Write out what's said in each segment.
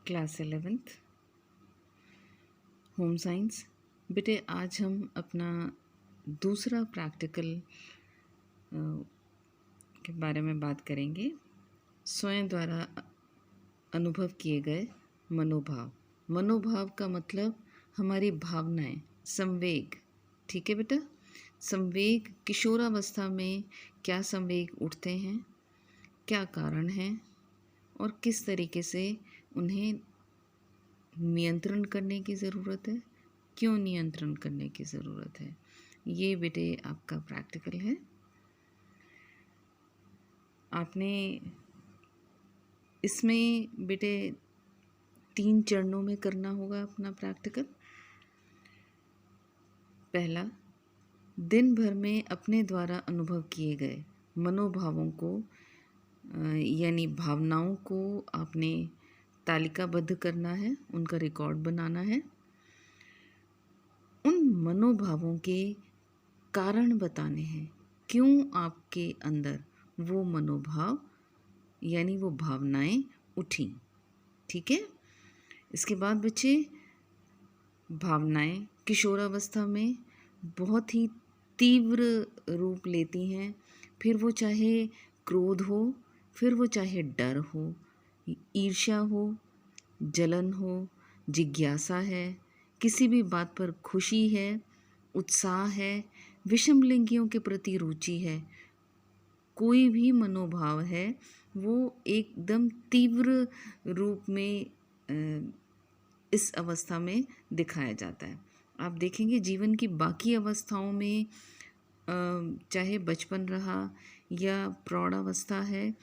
Class 11th home science. बेटे आज हम अपना दूसरा प्रैक्टिकल के बारे में बात करेंगे। स्वयं द्वारा अनुभव किए गए मनोभाव। मनोभाव का मतलब हमारी भावनाएं, संवेग। ठीक है बेटा। संवेग किशोरावस्था में क्या संवेग उठते हैं, क्या कारण हैं और किस तरीके से उन्हें नियंत्रण करने की ज़रूरत है, क्यों नियंत्रण करने की ज़रूरत है, ये बेटे आपका प्रैक्टिकल है। आपने इसमें बेटे 3 चरणों में करना होगा अपना प्रैक्टिकल। पहला, दिन भर में अपने द्वारा अनुभव किए गए मनोभावों को यानी भावनाओं को आपने तालिकाबद्ध करना है, उनका रिकॉर्ड बनाना है। उन मनोभावों के कारण बताने हैं, क्यों आपके अंदर वो मनोभाव यानी वो भावनाएं उठी। ठीक है। इसके बाद बच्चे, भावनाएं किशोरावस्था में बहुत ही तीव्र रूप लेती हैं। फिर वो चाहे क्रोध हो, फिर वो चाहे डर हो, ईर्ष्या हो, जलन हो, जिज्ञासा है, किसी भी बात पर खुशी है, उत्साह है, विषमलिंगियों के प्रति रुचि है, कोई भी मनोभाव है वो एकदम तीव्र रूप में इस अवस्था में दिखाया जाता है। आप देखेंगे जीवन की बाकी अवस्थाओं में चाहे बचपन रहा या प्रौढ़ावस्था है,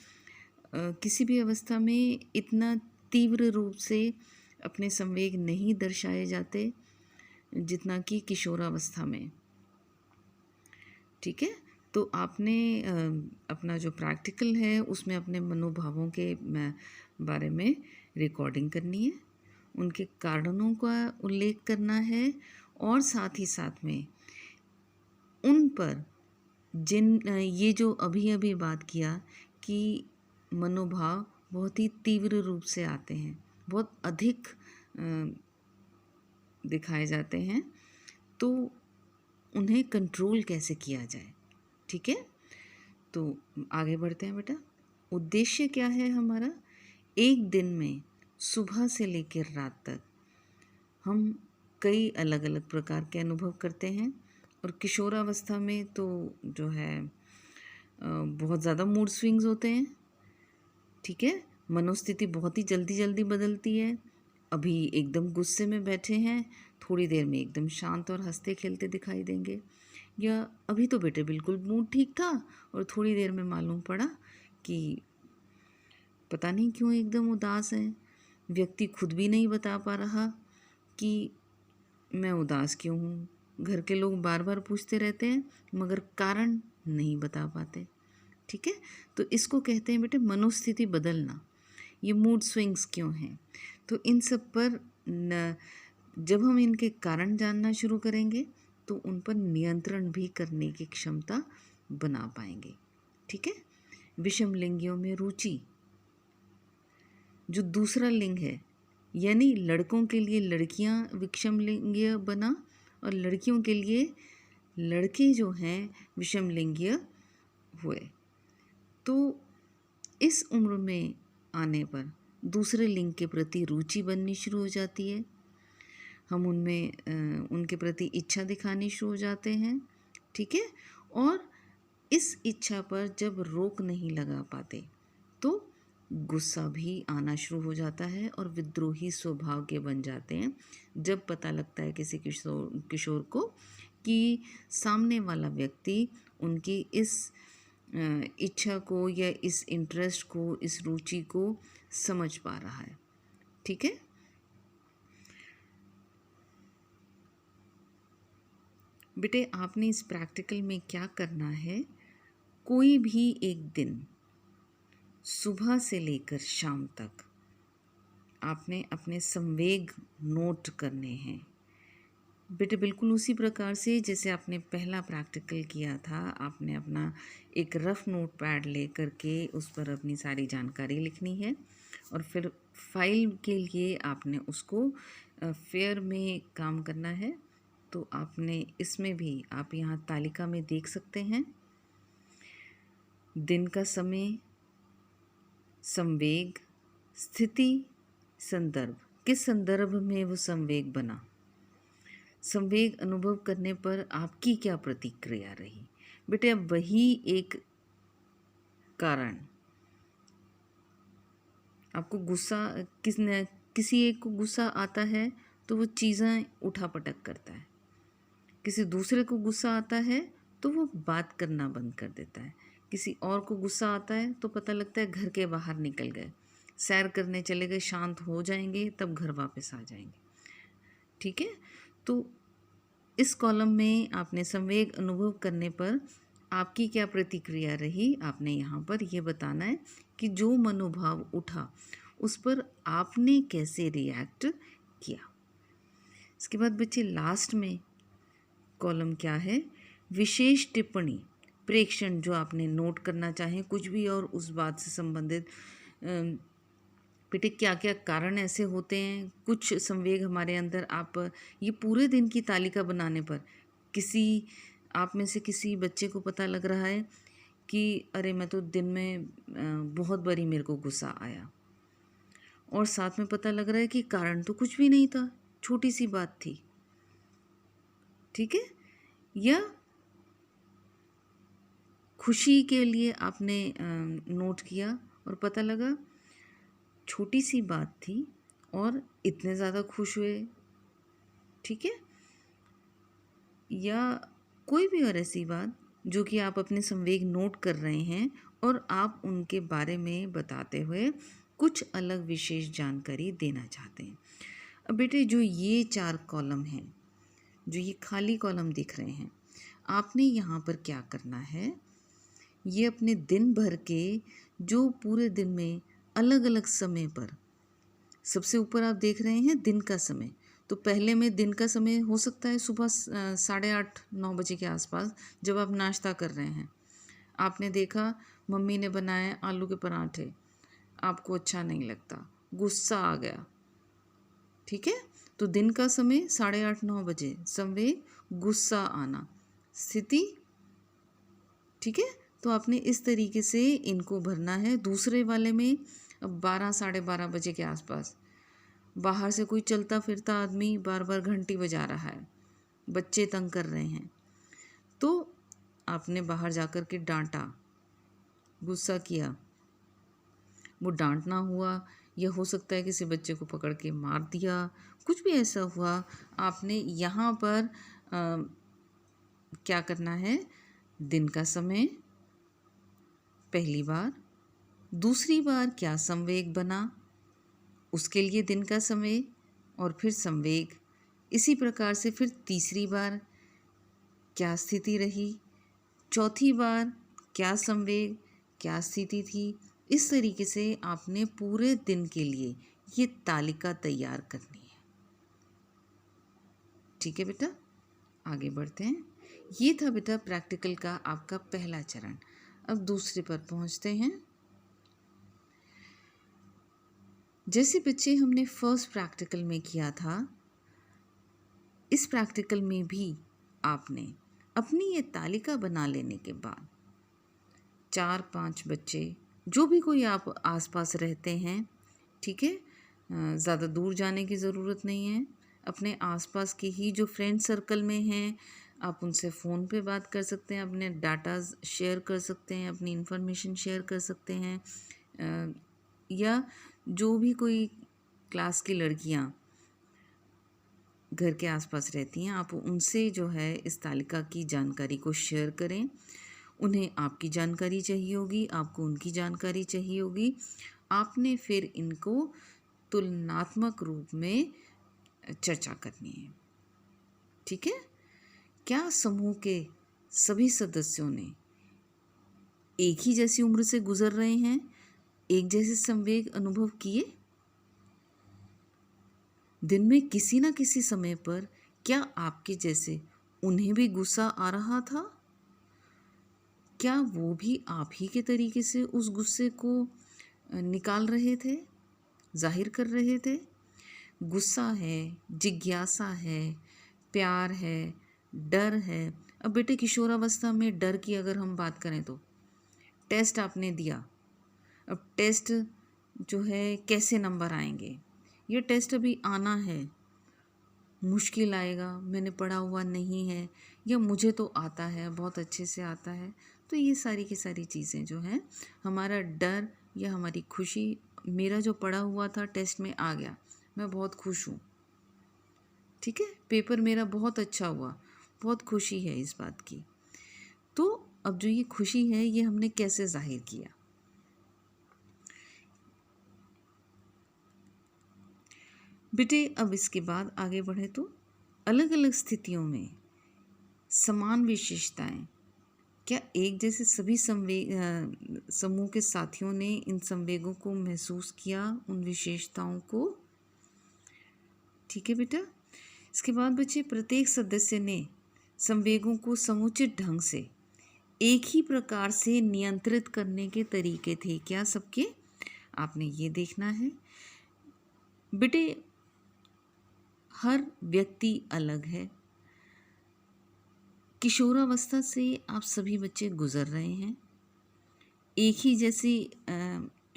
किसी भी अवस्था में इतना तीव्र रूप से अपने संवेग नहीं दर्शाए जाते जितना कि किशोरावस्था में। ठीक है। तो आपने अपना जो प्रैक्टिकल है उसमें अपने मनोभावों के बारे में रिकॉर्डिंग करनी है, उनके कारणों का उल्लेख करना है और साथ ही साथ में उन पर जिन ये जो अभी अभी बात किया कि मनोभाव बहुत ही तीव्र रूप से आते हैं, बहुत अधिक दिखाए जाते हैं, तो उन्हें कंट्रोल कैसे किया जाए। ठीक है। तो आगे बढ़ते हैं बेटा। उद्देश्य क्या है हमारा? एक दिन में सुबह से लेकर रात तक हम कई अलग अलग प्रकार के अनुभव करते हैं और किशोरावस्था में तो जो है बहुत ज़्यादा मूड स्विंग्स होते हैं। ठीक है। मनोस्थिति बहुत ही जल्दी जल्दी बदलती है। अभी एकदम गुस्से में बैठे हैं, थोड़ी देर में एकदम शांत और हंसते खेलते दिखाई देंगे, या अभी तो बेटे बिल्कुल मूड ठीक था और थोड़ी देर में मालूम पड़ा कि पता नहीं क्यों एकदम उदास है। व्यक्ति खुद भी नहीं बता पा रहा कि मैं उदास क्यों हूँ। घर के लोग बार बार पूछते रहते हैं मगर कारण नहीं बता पाते। ठीक है। तो इसको कहते हैं बेटे मनोस्थिति बदलना। ये मूड स्विंग्स क्यों हैं? तो इन सब पर जब हम इनके कारण जानना शुरू करेंगे तो उन पर नियंत्रण भी करने की क्षमता बना पाएंगे। ठीक है। विषम लिंगियों में रुचि, जो दूसरा लिंग है, यानी लड़कों के लिए लड़कियां विषम लिंगीय बना और लड़कियों के लिए लड़के जो हैं विषम लिंगीय हुए। तो इस उम्र में आने पर दूसरे लिंग के प्रति रुचि बननी शुरू हो जाती है। हम उनमें उनके प्रति इच्छा दिखानी शुरू हो जाते हैं। ठीक है। और इस इच्छा पर जब रोक नहीं लगा पाते तो गुस्सा भी आना शुरू हो जाता है और विद्रोही स्वभाव के बन जाते हैं। जब पता लगता है किसी किशोर को कि सामने वाला व्यक्ति उनकी इस इच्छा को या इस इंटरेस्ट को, इस रुचि को समझ पा रहा है। ठीक है। बेटे आपने इस प्रैक्टिकल में क्या करना है, कोई भी एक दिन सुबह से लेकर शाम तक आपने अपने संवेग नोट करने हैं। बेटे बिल्कुल उसी प्रकार से जैसे आपने पहला प्रैक्टिकल किया था, आपने अपना एक रफ नोट पैड ले करके उस पर अपनी सारी जानकारी लिखनी है और फिर फाइल के लिए आपने उसको फेयर में काम करना है। तो आपने इसमें भी आप यहाँ तालिका में देख सकते हैं दिन का समय, संवेग, स्थिति, संदर्भ, किस संदर्भ में वो संवेग बना, संवेग अनुभव करने पर आपकी क्या प्रतिक्रिया रही। बेटे अब वही एक कारण, आपको गुस्सा किसी एक को गुस्सा आता है तो वो चीज़ें उठा पटक करता है, किसी दूसरे को गुस्सा आता है तो वो बात करना बंद कर देता है, किसी और को गुस्सा आता है तो पता लगता है घर के बाहर निकल गए, सैर करने चले गए, शांत हो जाएंगे तब घर वापस आ जाएंगे। ठीक है, तो इस कॉलम में आपने संवेग अनुभव करने पर आपकी क्या प्रतिक्रिया रही, आपने यहाँ पर यह बताना है कि जो मनोभाव उठा उस पर आपने कैसे रिएक्ट किया। इसके बाद बच्चे लास्ट में कॉलम क्या है, विशेष टिप्पणी, प्रेक्षण, जो आपने नोट करना चाहें कुछ भी और उस बात से संबंधित बेटे क्या क्या कारण ऐसे होते हैं, कुछ संवेग हमारे अंदर, आप ये पूरे दिन की तालिका बनाने पर किसी आप में से किसी बच्चे को पता लग रहा है कि अरे मैं तो दिन में बहुत बारी मेरे को गुस्सा आया, और साथ में पता लग रहा है कि कारण तो कुछ भी नहीं था, छोटी सी बात थी। ठीक है, या खुशी के लिए आपने नोट किया और पता लगा छोटी सी बात थी और इतने ज़्यादा खुश हुए। ठीक है, या कोई भी और ऐसी बात जो कि आप अपने संवेग नोट कर रहे हैं और आप उनके बारे में बताते हुए कुछ अलग विशेष जानकारी देना चाहते हैं। अब बेटे जो ये 4 कॉलम हैं, जो ये खाली कॉलम दिख रहे हैं, आपने यहाँ पर क्या करना है, ये अपने दिन भर के जो पूरे दिन में अलग अलग समय पर, सबसे ऊपर आप देख रहे हैं दिन का समय, तो पहले में दिन का समय हो सकता है सुबह 8:30-9 बजे के आसपास, जब आप नाश्ता कर रहे हैं, आपने देखा मम्मी ने बनाए आलू के पराठे, आपको अच्छा नहीं लगता, गुस्सा आ गया। ठीक है, तो दिन का समय 8:30-9 बजे, संवेग गुस्सा आना, स्थिति। ठीक है, तो आपने इस तरीके से इनको भरना है। दूसरे वाले में अब 12-12:30 बजे के आसपास बाहर से कोई चलता फिरता आदमी बार बार घंटी बजा रहा है, बच्चे तंग कर रहे हैं, तो आपने बाहर जाकर के डांटा, गुस्सा किया, वो डांटना हुआ, या हो सकता है किसी बच्चे को पकड़ के मार दिया, कुछ भी ऐसा हुआ, आपने यहाँ पर क्या करना है, दिन का समय पहली बार, दूसरी बार क्या संवेग बना उसके लिए दिन का समय और फिर संवेग, इसी प्रकार से फिर तीसरी बार क्या स्थिति रही, चौथी बार क्या संवेग क्या स्थिति थी। इस तरीके से आपने पूरे दिन के लिए ये तालिका तैयार करनी है। ठीक है बेटा, आगे बढ़ते हैं। ये था बेटा प्रैक्टिकल का आपका पहला चरण। अब दूसरे पर पहुंचते हैं। जैसे बच्चे हमने फर्स्ट प्रैक्टिकल में किया था, इस प्रैक्टिकल में भी आपने अपनी ये तालिका बना लेने के बाद 4-5 बच्चे, जो भी कोई आप आसपास रहते हैं, ठीक है, ज़्यादा दूर जाने की ज़रूरत नहीं है, अपने आसपास के ही जो फ्रेंड सर्कल में हैं आप उनसे फ़ोन पे बात कर सकते हैं, अपने डाटा शेयर कर सकते हैं, अपनी इन्फॉर्मेशन शेयर कर सकते हैं, या जो भी कोई क्लास की लड़कियां घर के आसपास रहती हैं, आप उनसे जो है इस तालिका की जानकारी को शेयर करें। उन्हें आपकी जानकारी चाहिए होगी, आपको उनकी जानकारी चाहिए होगी, आपने फिर इनको तुलनात्मक रूप में चर्चा करनी है। ठीक है, क्या समूह के सभी सदस्यों ने एक ही जैसी उम्र से गुजर रहे हैं, एक जैसे संवेग अनुभव किए, दिन में किसी न किसी समय पर क्या आपके जैसे उन्हें भी गुस्सा आ रहा था? क्या वो भी आप ही के तरीके से उस गुस्से को निकाल रहे थे, जाहिर कर रहे थे? गुस्सा है, जिज्ञासा है, प्यार है, डर है। अब बेटे किशोरावस्था में डर की अगर हम बात करें तो टेस्ट आपने दिया, अब टेस्ट जो है कैसे नंबर आएंगे? ये टेस्ट अभी आना है, मुश्किल आएगा, मैंने पढ़ा हुआ नहीं है, या मुझे तो आता है, बहुत अच्छे से आता है। तो ये सारी की सारी चीज़ें जो हैं, हमारा डर या हमारी खुशी, मेरा जो पढ़ा हुआ था टेस्ट में आ गया, मैं बहुत खुश हूँ, ठीक है, पेपर मेरा बहुत अच्छा हुआ, बहुत खुशी है इस बात की। तो अब जो ये खुशी है ये हमने कैसे जाहिर किया? बेटे अब इसके बाद आगे बढ़े तो अलग अलग स्थितियों में समान विशेषताएं, क्या एक जैसे सभी समूह के साथियों ने इन संवेगों को महसूस किया, उन विशेषताओं को? ठीक है बेटा। इसके बाद बच्चे प्रत्येक सदस्य ने संवेगों को समुचित ढंग से एक ही प्रकार से नियंत्रित करने के तरीके थे क्या सबके? आपने ये देखना है बेटे, हर व्यक्ति अलग है। किशोरावस्था से आप सभी बच्चे गुजर रहे हैं, एक ही जैसी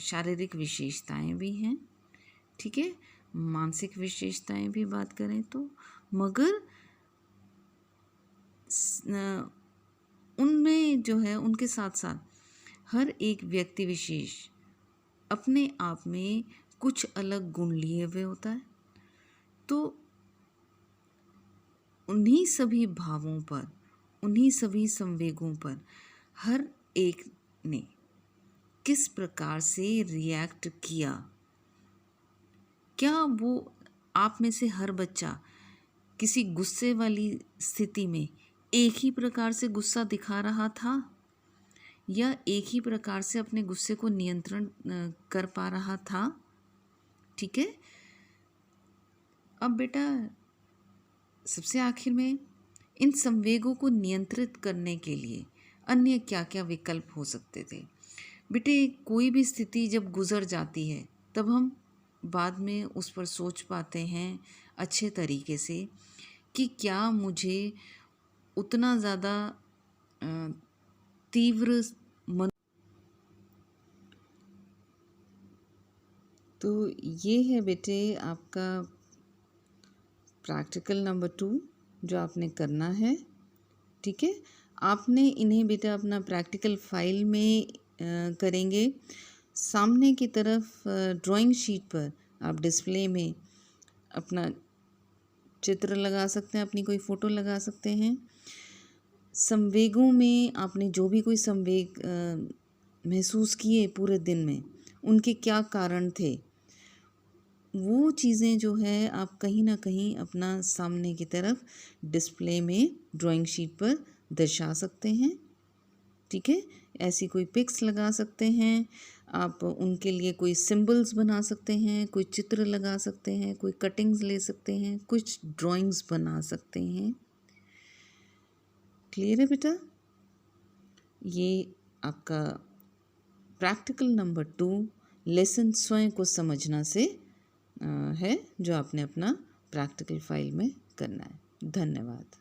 शारीरिक विशेषताएं भी हैं, ठीक है, मानसिक विशेषताएं भी बात करें तो, मगर उनमें जो है उनके साथ साथ हर एक व्यक्ति विशेष अपने आप में कुछ अलग गुण लिए हुए होता है। तो उन्हीं सभी भावों पर, उन्हीं सभी संवेगों पर हर एक ने किस प्रकार से रिएक्ट किया? क्या वो आप में से हर बच्चा किसी गुस्से वाली स्थिति में एक ही प्रकार से गुस्सा दिखा रहा था, या एक ही प्रकार से अपने गुस्से को नियंत्रण कर पा रहा था? ठीक है। अब बेटा सबसे आखिर में इन संवेगों को नियंत्रित करने के लिए अन्य क्या क्या विकल्प हो सकते थे? बेटे कोई भी स्थिति जब गुजर जाती है तब हम बाद में उस पर सोच पाते हैं अच्छे तरीके से कि क्या मुझे उतना ज़्यादा तीव्र मन। तो ये है बेटे आपका प्रैक्टिकल नंबर 2 जो आपने करना है, ठीक है। आपने इन्हें बेटा अपना प्रैक्टिकल फाइल में करेंगे। सामने की तरफ ड्राइंग शीट पर आप डिस्प्ले में अपना चित्र लगा सकते हैं, अपनी कोई फ़ोटो लगा सकते हैं। संवेगों में आपने जो भी कोई संवेग महसूस किए पूरे दिन में, उनके क्या कारण थे, वो चीज़ें जो है आप कहीं ना कहीं अपना सामने की तरफ डिस्प्ले में ड्राइंग शीट पर दर्शा सकते हैं, ठीक है। ऐसी कोई पिक्स लगा सकते हैं आप, उनके लिए कोई सिंबल्स बना सकते हैं, कोई चित्र लगा सकते हैं, कोई कटिंग्स ले सकते हैं, कुछ ड्राइंग्स बना सकते हैं। क्लियर है बेटा? ये आपका प्रैक्टिकल नंबर 2 लेसन स्वयं को समझना से है, जो आपने अपना प्रैक्टिकल फाइल में करना है। धन्यवाद।